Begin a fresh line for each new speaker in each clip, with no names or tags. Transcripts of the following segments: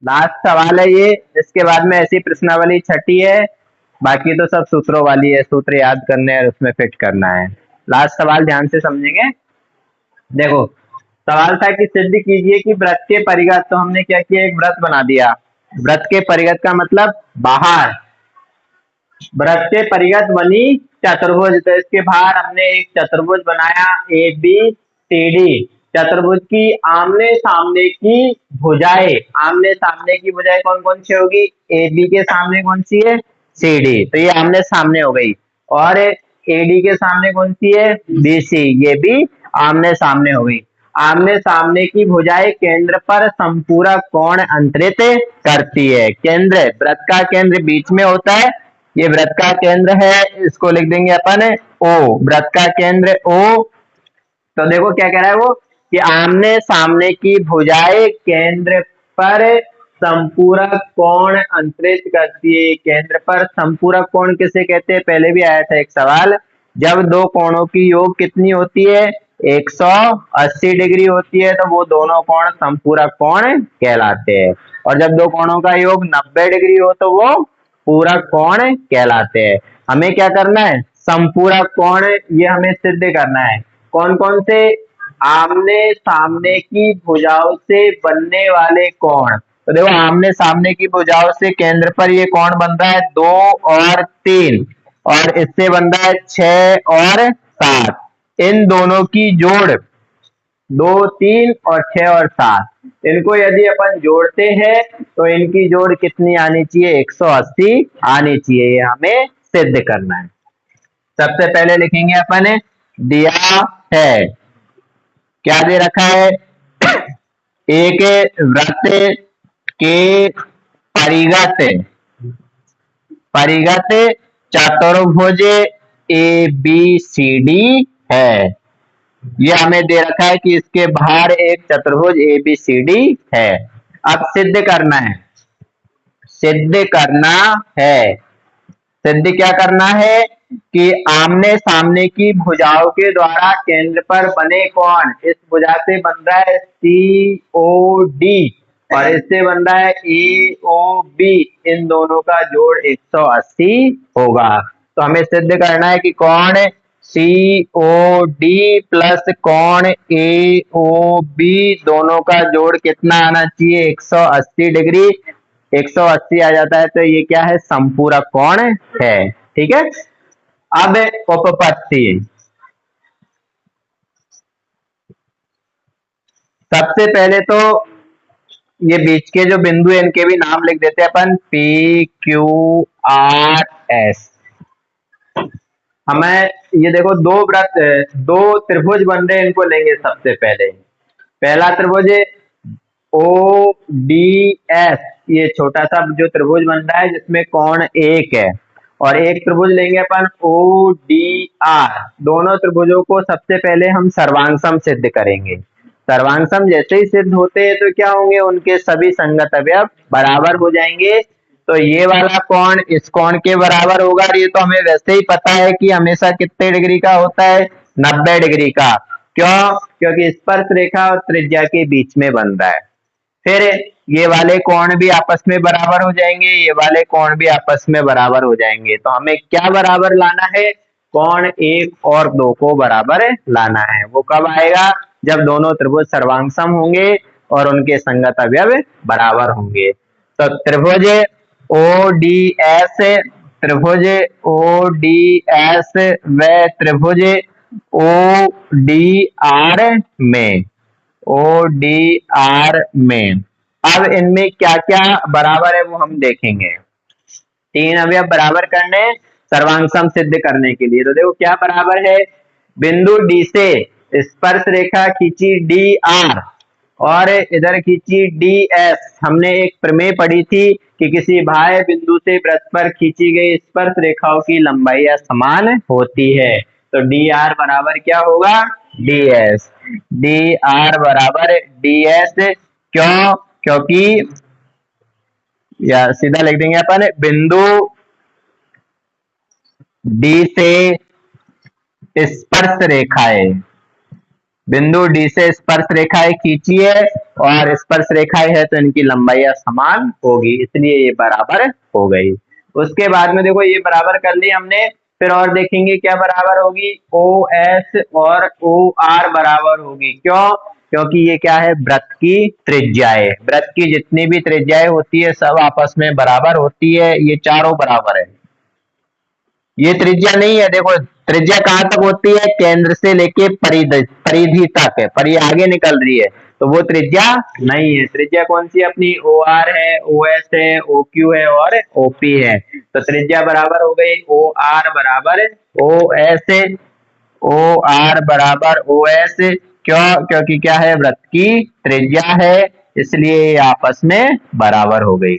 Last सवाल है ये। इसके बाद में ऐसी प्रश्नावली छठी है, बाकी तो सब सूत्रों वाली है, सूत्र याद करने हैं और उसमें फिट करना है। लास्ट सवाल ध्यान से समझेंगे। देखो, सवाल था कि सिद्ध कीजिए कि व्रत के परिगत, तो हमने क्या किया, एक व्रत बना दिया। व्रत के परिगत का मतलब बाहर, व्रत के परिगत बनी चतुर्भुज, तो इसके बाहर हमने एक चतुर्भुज बनाया ए बी सी डी। चतुर्भुज की आमने सामने की भुजाएं, आमने सामने की भुजाएं कौन कौन सी होगी, ए बी के सामने कौन सी है, सी डी, तो ये आमने सामने हो गई। और ए डी के सामने कौन सी है, बी सी, ये भी आमने सामने हो गई। आमने सामने की भुजाएं केंद्र पर संपूरक कोण अंतरित करती है। केंद्र, व्रत का केंद्र बीच में होता है, ये व्रत का केंद्र है, इसको लिख देंगे अपन ओ, व्रत का केंद्र ओ। तो देखो क्या कह रहा है वो, कि आमने सामने की भुजाएं केंद्र पर संपूरक कोण अंतरित करती है। केंद्र पर संपूरक कोण किसे कहते हैं, पहले भी आया था एक सवाल। जब दो कोणों की योग कितनी होती है, 180 डिग्री होती है, तो वो दोनों कोण संपूरक कोण कहलाते हैं। और जब दो कोणों का योग 90 डिग्री हो तो वो पूरक कोण कहलाते हैं। हमें क्या करना है, संपूरक कोण ये हमें सिद्ध करना है। कौन कौन से, आमने सामने की भुजाओं से बनने वाले कोण। तो देखो, आमने सामने की भुजाओं से केंद्र पर ये कोण बन रहा है 2 और 3, और इससे बन रहा है 6 और 7। इन दोनों की जोड़ 2 3 और 6 और 7, इनको यदि अपन जोड़ते हैं तो इनकी जोड़ कितनी आनी चाहिए, 180 आनी चाहिए। ये हमें सिद्ध करना है। सबसे पहले लिखेंगे अपन, दिया है, क्या दे रखा है, एक व्रत के परिगत, परिगत चतुर्भुज ए बी सी डी है। ये हमें दे रखा है कि इसके बाहर एक चतुर्भुज ए बी सी डी है। अब सिद्ध करना है, सिद्ध करना है, सिद्ध क्या करना है, कि आमने सामने की भुजाओं के द्वारा केंद्र पर बने कोण, इस भुजा से बन रहा है सी ओ डी और इससे बन रहा है ए ओ बी, इन दोनों का जोड़ 180 होगा। तो हमें सिद्ध करना है कि कोण सी ओ डी प्लस कोण ए ओ बी दोनों का जोड़ कितना आना चाहिए, 180 डिग्री। 180 आ जाता है तो ये क्या है, संपूरक कोण है। ठीक है। अब उपपत्ति, सबसे पहले तो ये बीच के जो बिंदु है इनके भी नाम लिख देते हैं अपन, पी क्यू आर एस। हमें ये देखो, दो त्रिभुज बन रहे हैं, इनको लेंगे सबसे पहले। पहला त्रिभुज ओ डी एस, ये छोटा सा जो त्रिभुज बन रहा है जिसमें कोण 1 है। और एक त्रिभुज लेंगे अपन ओ डी आर, दोनों त्रिभुजों को सबसे पहले हम सर्वांग सिद्ध करेंगे। सर्वांग जैसे ही सिद्ध होते हैं तो क्या होंगे, उनके सभी संगत अवयव बराबर हो जाएंगे। तो ये वाला कोण इस कोण के बराबर होगा, और ये तो हमें वैसे ही पता है कि हमेशा कितने डिग्री का होता है, 90 डिग्री का। क्यों, क्योंकि स्पर्श रेखा और त्रिज्या के बीच में बन रहा है। फिर ये वाले कोण भी आपस में बराबर हो जाएंगे, ये वाले कोण भी आपस में बराबर हो जाएंगे। तो हमें क्या बराबर लाना है, कोण 1 और 2 को बराबर लाना है। वो कब आएगा, जब दोनों त्रिभुज सर्वांग होंगे और उनके संगत अवयव बराबर होंगे। तो त्रिभुज ओ डी एस, त्रिभुज ओ डी एस व त्रिभुज ओ डी आर में, ओ डी आर में, अब इनमें क्या क्या बराबर है वो हम देखेंगे। तीन अवयव बराबर करने सर्वांग सिद्ध करने के लिए, तो देखो क्या बराबर है, बिंदु डी से स्पर्श रेखा खींची डी आर और इधर खींची डी एस। हमने एक प्रमेय पढ़ी थी कि किसी बाह्य बिंदु से वृत्त पर खींची गई स्पर्श रेखाओं की लंबाई समान होती है। तो डी आर बराबर क्या होगा, डी एस। डी आर बराबर डी एस, क्यों, क्योंकि, या सीधा लिख देंगे अपन, बिंदु डी से स्पर्श रेखाएं, बिंदु डी से स्पर्श रेखाएं खींचिए और स्पर्श रेखाएं है तो इनकी लंबाइयां समान होगी, इसलिए ये बराबर हो गई। उसके बाद में देखो ये बराबर कर ली हमने, फिर और देखेंगे क्या बराबर होगी, ओ एस और ओ आर बराबर होगी। क्यों? क्योंकि ये क्या है, वृत्त की त्रिज्याएं, वृत्त की जितनी भी त्रिज्याएं होती है सब आपस में बराबर होती है, ये चारों बराबर है। ये त्रिज्या नहीं है, देखो त्रिज्या कहां तक होती है, केंद्र से लेके परिधि तक है, पर ये आगे निकल रही है तो वो त्रिज्या नहीं है। त्रिज्या कौन सी अपनी, ओ आर है, ओ एस है, ओ क्यू है और ओ पी है। तो त्रिज्या बराबर हो गई ओ आर बराबर ओ एस, ओ आर बराबर ओ एस। क्यों? क्योंकि क्या है, वृत्त की त्रिज्या है, इसलिए ये आपस में बराबर हो गई।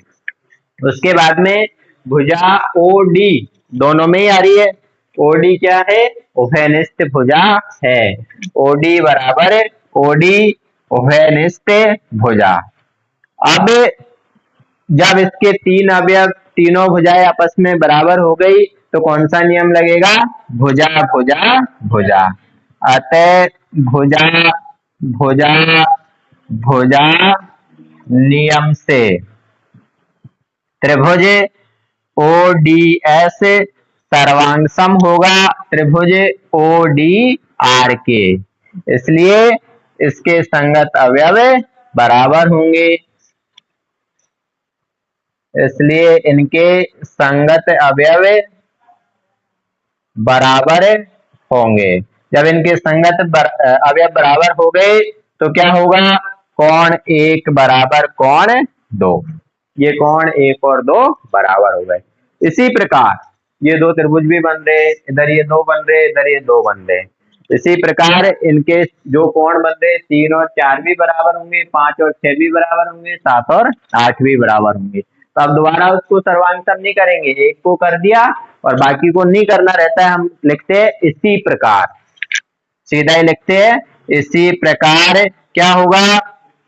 उसके बाद में भुजा ओडी दोनों में ही आ रही है। ओडी क्या है, उभयनिष्ठ भुजा है। ओडी बराबर ओडी उभयनिष्ठ भुजा। अब जब इसके तीन अवयव, तीनों भुजाएं आपस में बराबर हो गई तो कौन सा नियम लगेगा, भुजा भुजा भुजा। अतः भुजा भुजा भुजा नियम से त्रिभुज ओडीएस सर्वांग सम होगा त्रिभुज ओडीआर के, इसलिए इसके संगत अवयव बराबर होंगे, इसलिए इनके संगत अवयव बराबर होंगे। जब इनके संगत अवयव बराबर हो गए तो क्या होगा, कोण एक बराबर कोण दो, ये कोण एक और दो बराबर हो गए। इसी प्रकार ये दो त्रिभुज भी बन रहे, इधर ये दो बन रहे, इधर ये दो बन रहे। इसी प्रकार इनके जो कोण बन रहे, 3 और 4 भी बराबर होंगे, 5 और 6 भी बराबर होंगे, 7 और 8 भी बराबर होंगे। तो अब दोबारा उसको सर्वांगसम नहीं करेंगे, एक को कर दिया और बाकी को नहीं करना रहता है, हम लिखते हैं इसी प्रकार, सीधा ही लिखते हैं इसी प्रकार। क्या होगा,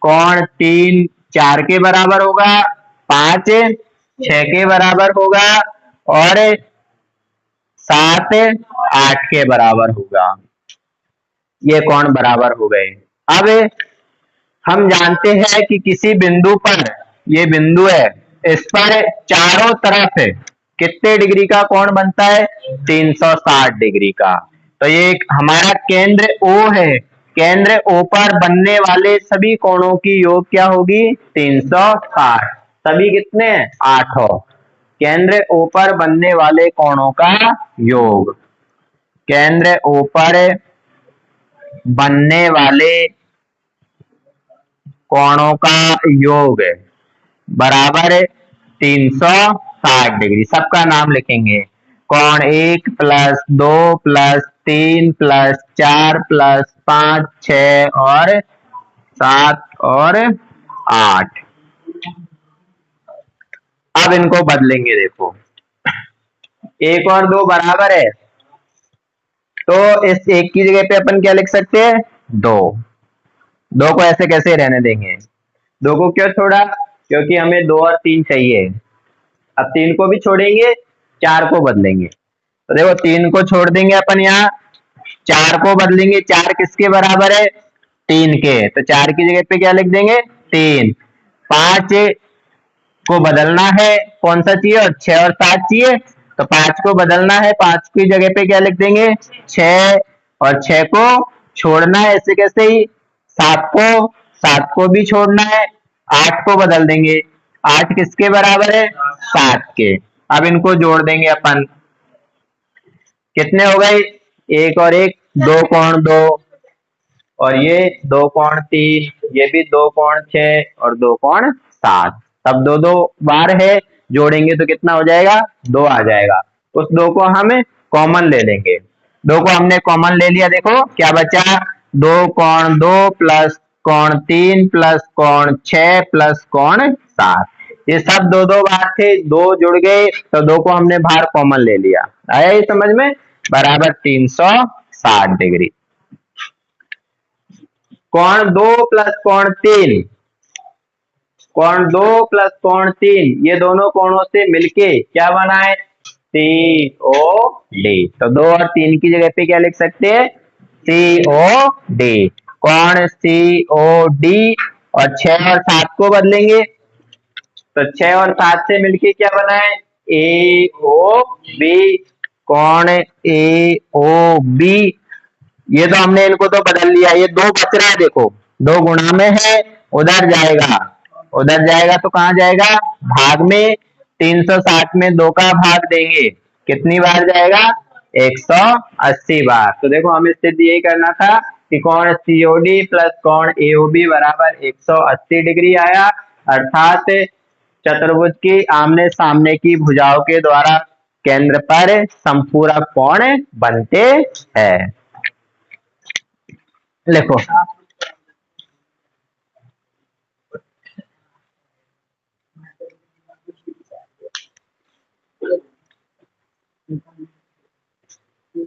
कोण 3 4 के बराबर होगा, 5 6 के बराबर होगा और 7 8 के बराबर होगा। ये कोण बराबर हो गए। अब हम जानते हैं कि किसी बिंदु पर, ये बिंदु है, इस पर चारों तरफ कितने डिग्री का कोण बनता है, 360 डिग्री का। तो ये हमारा केंद्र O है, केंद्र O पर बनने वाले सभी कोणों की योग क्या होगी, 360। सभी कितने हैं, 8। केंद्र O पर बनने वाले कोणों का योग, केंद्र O पर बनने वाले कोणों का योग बराबर 360 डिग्री। सबका नाम लिखेंगे, कोण 1 प्लस 2 प्लस 3 प्लस 4 प्लस 5 6 और 7 और 8। अब इनको बदलेंगे, देखो 1 और 2 बराबर है तो इस 1 की जगह पे अपन क्या लिख सकते हैं, 2। 2 को ऐसे कैसे रहने देंगे, 2 को क्यों छोड़ा, क्योंकि हमें 2 और 3 चाहिए। अब 3 को भी छोड़ेंगे, 4 को बदलेंगे, तो देखो 3 को छोड़ देंगे अपन, यहाँ 4 को बदलेंगे, 4 किसके बराबर है, 3 के, तो 4 की जगह पे क्या लिख देंगे, 3। 5 को बदलना है, कौन सा चाहिए, और 6 और 7 चाहिए, तो 5 को बदलना है, 5 की जगह पे क्या लिख देंगे, 6, और 6 को छोड़ना है, ऐसे कैसे ही 7 को भी छोड़ना है, 8 को बदल देंगे, 8 किसके बराबर है, 7 के। अब इनको जोड़ देंगे अपन, कितने हो गए, 1 और 1 2 कोण 2, और ये 2 कोण 3, ये भी 2 कोण 6 और 2 कोण 7। तब 2 2 बार है, जोड़ेंगे तो कितना हो जाएगा, 2 आ जाएगा। उस 2 को हम कॉमन ले लेंगे, 2 को हमने कॉमन ले लिया, देखो क्या बचा, 2 कोण 2 प्लस कोण 3 प्लस कोण 6 प्लस कोण 7। ये सब 2 2 बार थे, 2 जुड़ गए तो 2 को हमने बाहर कॉमन ले लिया। आया ये समझ में, बराबर 360 डिग्री। कोण 2 प्लस कोण 3, कोण 2 प्लस कोण 3, ये दोनों कोणों से मिलके क्या बना है, COD। तो 2 और 3 की जगह पे क्या लिख सकते हैं, COD। कोण सी ओ डी, और 6 और 7 को बदलेंगे तो 6 और 7 से मिलके क्या बना है, ए ओ बी, कोण ए ओ बी। ये तो हमने इनको तो बदल लिया, ये दो बच रहा है, देखो दो गुणा में है, उधर जाएगा, उधर जाएगा तो कहाँ जाएगा, भाग में। 360 में 2 का भाग देंगे, कितनी बार जाएगा, 180 बार। तो देखो हमें सिद्ध यही करना था कि कोण सीओडी प्लस कोण एओबी बराबर 180 डिग्री आया, अर्थात चतुर्भुज की आमने सामने की भुजाओं के द्वारा केंद्र पर समपूरक कोण बनते हैं। लिखो